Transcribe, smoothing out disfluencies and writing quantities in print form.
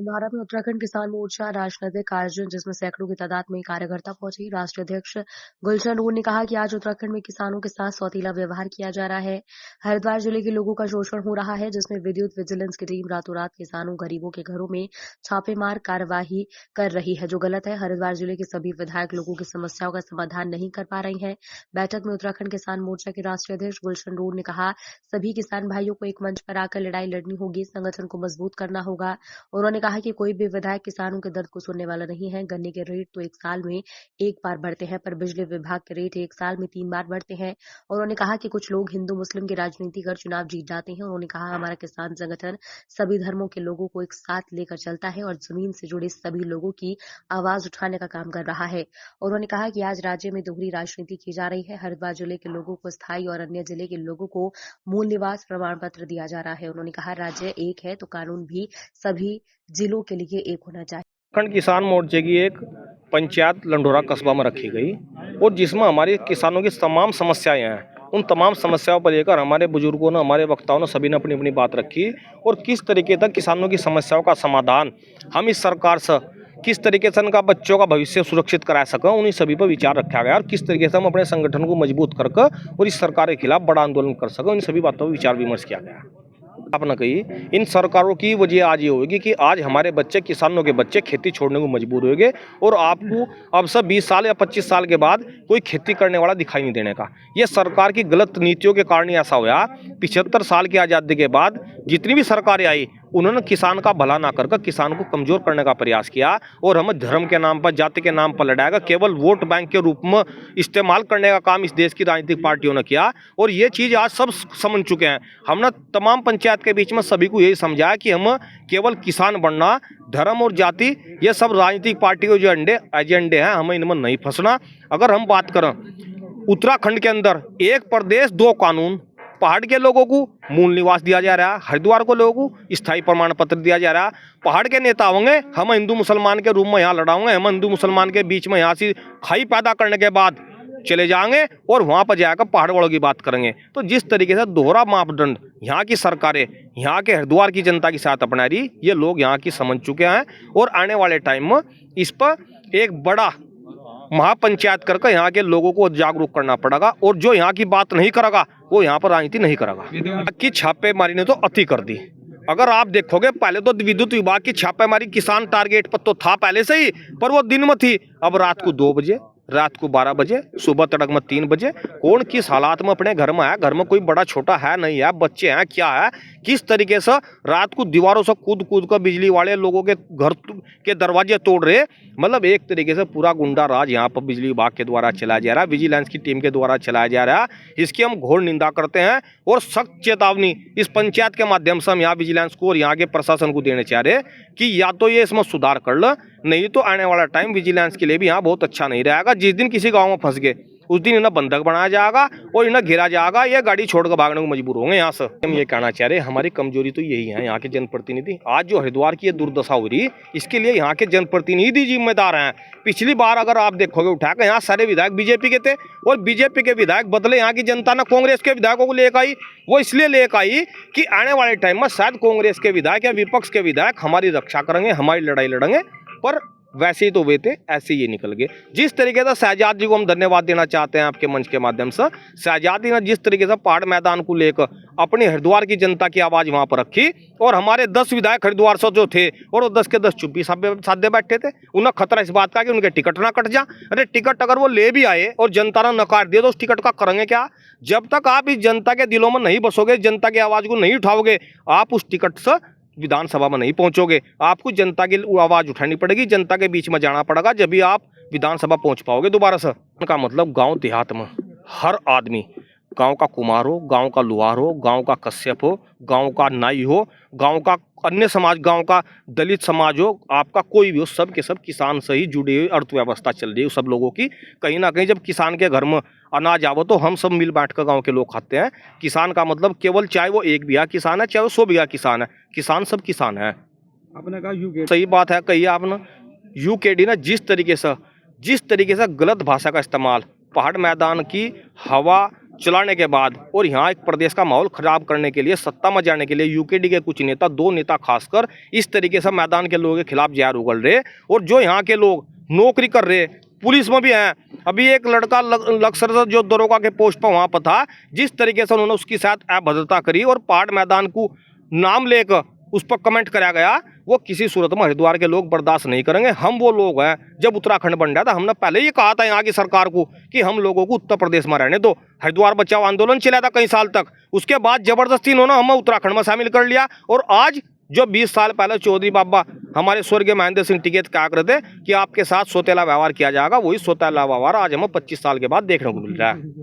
हंदवाड़ा में उत्तराखंड किसान मोर्चा राजनीतिक आयोजन जिसमें सैकड़ों की तादाद में कार्यकर्ता पहुंची। राष्ट्रीय अध्यक्ष गुलशन नूर ने कहा कि आज उत्तराखंड में किसानों के साथ सौतीला व्यवहार किया जा रहा है। हरिद्वार जिले के लोगों का शोषण हो रहा है, जिसमें विद्युत विजिलेंस की टीम रातों रात किसानों गरीबों के घरों में छापेमार कार्यवाही कर रही है, जो गलत है। हरिद्वार जिले के सभी विधायक लोगों की समस्याओं का समाधान नहीं कर पा रही है। बैठक में उत्तराखंड किसान मोर्चा के राष्ट्रीय अध्यक्ष गुलशन नूर ने कहा, सभी किसान भाइयों को एक मंच पर आकर लड़ाई लड़नी होगी, संगठन को मजबूत करना होगा। उन्होंने कहा कि कोई भी विधायक किसानों के दर्द को सुनने वाला नहीं है। गन्ने के रेट तो एक साल में एक बार बढ़ते हैं, पर बिजली विभाग के रेट एक साल में 3 बार बढ़ते हैं। उन्होंने कहा कि कुछ लोग हिंदू मुस्लिम की राजनीति कर चुनाव जीत जाते हैं। उन्होंने कहा, हमारा किसान संगठन सभी धर्मों के लोगों को एक साथ लेकर चलता है और जमीन से जुड़े सभी लोगों की आवाज उठाने का काम कर रहा है। उन्होंने कहा कि आज राज्य में दोहरी राजनीति की जा रही है। हरिद्वार जिले के लोगों को स्थायी और अन्य जिले के लोगों को मूल निवास प्रमाण पत्र दिया जा रहा है। उन्होंने कहा, राज्य एक है तो कानून भी सभी जिलों के लिए एक होना चाहिए। उत्तराखंड किसान मोर्चे की एक पंचायत लंडोरा कस्बा में रखी गई और जिसमें हमारे किसानों की तमाम समस्याएं हैं। उन तमाम समस्याओं पर लेकर हमारे बुजुर्गों ने, हमारे वक्ताओं ने, सभी ने अपनी अपनी बात रखी और किस तरीके तक किसानों की समस्याओं का समाधान हम इस सरकार से किस तरीके से उनका बच्चों का भविष्य सुरक्षित करा सकें, उन्हीं सभी पर विचार रखा गया और किस तरीके से हम अपने संगठन को मजबूत करके और इस सरकार के खिलाफ बड़ा आंदोलन कर सकें, उन सभी बातों पर विचार विमर्श किया गया। आपने कही इन सरकारों की वजह आज ये होगी कि आज हमारे बच्चे, किसानों के बच्चे खेती छोड़ने को मजबूर होंगे और आपको अब सब 20 साल या 25 साल के बाद कोई खेती करने वाला दिखाई नहीं देने का। ये सरकार की गलत नीतियों के कारण ऐसा हुआ। 75 साल की आज़ादी के बाद जितनी भी सरकारें आई उन्होंने किसान का भला ना करके किसान को कमजोर करने का प्रयास किया और हमें धर्म के नाम पर, जाति के नाम पर लड़ाएगा, केवल वोट बैंक के रूप में इस्तेमाल करने का काम इस देश की राजनीतिक पार्टियों ने किया और ये चीज़ आज सब समझ चुके हैं। हमने तमाम पंचायत के बीच में सभी को यही समझाया कि हम केवल किसान बनना, धर्म और जाति ये सब राजनीतिक पार्टी के जो एजेंडे हैं, हमें इनमें नहीं फंसना। अगर हम बात करें उत्तराखंड के अंदर एक प्रदेश दो कानून, पहाड़ के लोगों को मूल निवास दिया जा रहा है, हरिद्वार को लोगों को स्थायी प्रमाण पत्र दिया जा रहा है। पहाड़ के नेता होंगे, हम हिंदू मुसलमान के रूप में यहाँ लड़ाओगे, हम हिंदू मुसलमान के बीच में यहाँ से खाई पैदा करने के बाद चले जाएंगे और वहाँ पर जाकर पहाड़ वालों की बात करेंगे। तो जिस तरीके से दोहरा मापदंड यहाँ की सरकारें यहाँ के हरिद्वार की जनता के साथ अपना रही, ये लोग यहाँ की समझ चुके हैं और आने वाले टाइम में इस पर एक बड़ा महापंचायत करके यहाँ के लोगों को जागरूक करना पड़ेगा और जो यहाँ की बात नहीं करेगा वो यहाँ पर राजनीति नहीं करेगा। कि छापेमारी ने तो अति कर दी। अगर आप देखोगे पहले तो विद्युत विभाग की छापेमारी किसान टारगेट पर तो था पहले से ही, पर वो दिन में थी। अब रात को 2 बजे, रात को 12 बजे, सुबह तड़क में 3 बजे, कौन किस हालात में अपने घर में है, घर में कोई बड़ा छोटा है नहीं है, बच्चे हैं क्या है, किस तरीके से रात को दीवारों से कूद कूद कर बिजली वाले लोगों के घर के दरवाजे तोड़ रहे। मतलब एक तरीके से पूरा गुंडा राज यहाँ पर बिजली विभाग के द्वारा चलाया जा रहा है, विजिलेंस की टीम के द्वारा चलाया जा रहा है। इसकी हम घोर निंदा करते हैं और सख्त चेतावनी इस पंचायत के माध्यम से हम यहाँ विजिलेंस को और यहाँ के प्रशासन को देना चाह रहे कि या तो ये इसमें सुधार कर लो, नहीं तो आने वाला टाइम विजिलेंस के लिए भी यहाँ बहुत अच्छा नहीं रहेगा। जिस दिन किसी गांव में फंस गए उस दिन इन्हें बंधक बनाया जाएगा और इन्हें घेरा जाएगा, ये गाड़ी छोड़कर भागने को मजबूर होंगे यहाँ से। हम ये कहना चाह रहे हैं हमारी कमजोरी तो यही है यहाँ के जनप्रतिनिधि। आज जो हरिद्वार की ये दुर्दशा हो रही इसके लिए यहाँ के जनप्रतिनिधि जिम्मेदार हैं। पिछली बार अगर आप देखोगे उठाकर यहाँ सारे विधायक बीजेपी के थे और बीजेपी के विधायक बदले यहाँ की जनता ने कांग्रेस के विधायकों को लेकर आई। वो इसलिए लेकर आई कि आने वाले टाइम में शायद कांग्रेस के विधायक या विपक्ष के विधायक हमारी रक्षा करेंगे, हमारी लड़ाई लड़ेंगे, पर वैसे ही तो वे थे, ऐसे ये निकल गए। जिस तरीके से शहजाद जी को हम धन्यवाद देना चाहते हैं आपके मंच के माध्यम से। शहजाद जी ने जिस तरीके से पहाड़ मैदान को लेकर अपनी हरिद्वार की जनता की आवाज वहां पर रखी और हमारे 10 विधायक हरिद्वार से जो थे और वो 10 के 10 चुप्पी साधे बैठे थे। उन्हें खतरा इस बात का कि उनके टिकट ना कट जा। अरे टिकट अगर वो ले भी आए और जनता ने नकार दिया तो उस टिकट का करेंगे क्या? जब तक आप इस जनता के दिलों में नहीं बसोगे, जनता की आवाज को नहीं उठाओगे, आप उस टिकट से विधानसभा में नहीं पहुंचोगे। आपको जनता की आवाज उठानी पड़ेगी, जनता के बीच में जाना पड़ेगा, जब भी आप विधानसभा पहुंच पाओगे दोबारा से। का मतलब गांव देहात में हर आदमी, गांव का कुमार हो, गांव का लुहार हो, गांव का कश्यप हो, गांव का नाई हो, गांव का अन्य समाज, गांव का दलित समाज हो, आपका कोई भी हो, सब के सब किसान से ही जुड़ी हुई अर्थव्यवस्था चल रही है सब लोगों की। कहीं ना कहीं जब किसान के घर में अनाज आवो तो हम सब मिल बांट कर गाँव के लोग खाते हैं। किसान का मतलब केवल चाहे वो 1 बीघा किसान है, चाहे वो 100 बीघा किसान है, किसान सब किसान है। आपने कहा सही बात है, कही आपने। यूकेडी ने जिस तरीके से गलत भाषा का इस्तेमाल, पहाड़ मैदान की हवा चलाने के बाद और यहाँ एक प्रदेश का माहौल खराब करने के लिए, सत्ता में जाने के लिए यूकेडी के कुछ नेता, 2 नेता खासकर इस तरीके से मैदान के लोगों के खिलाफ जहर उगल रहे। और जो यहाँ के लोग नौकरी कर रहे, पुलिस में भी हैं, अभी एक लड़का लक्सर जो दरोगा के पोस्ट पर वहाँ पर था, जिस तरीके से उन्होंने उसके साथ अभद्रता करी और पहाड़ मैदान को नाम लेकर उस पर कमेंट कराया गया, वो किसी सूरत में हरिद्वार के लोग बर्दाश्त नहीं करेंगे। हम वो लोग हैं, जब उत्तराखंड बन रहा था हमने पहले ही कहा था यहाँ की सरकार को कि हम लोगों को उत्तर प्रदेश में रहने दो। हरिद्वार बचाओ आंदोलन चला था कई साल तक, उसके बाद जबरदस्ती इन्होंने हमें उत्तराखंड में शामिल कर लिया। और आज जो 20 साल पहले चौधरी बाबा हमारे स्वर्गीय महेंद्र सिंह टिकैत क्या करते कि आपके साथ सौतेला व्यवहार किया जाएगा, वही सौतेला व्यवहार आज हमें 25 साल के बाद देखने को मिल रहा है।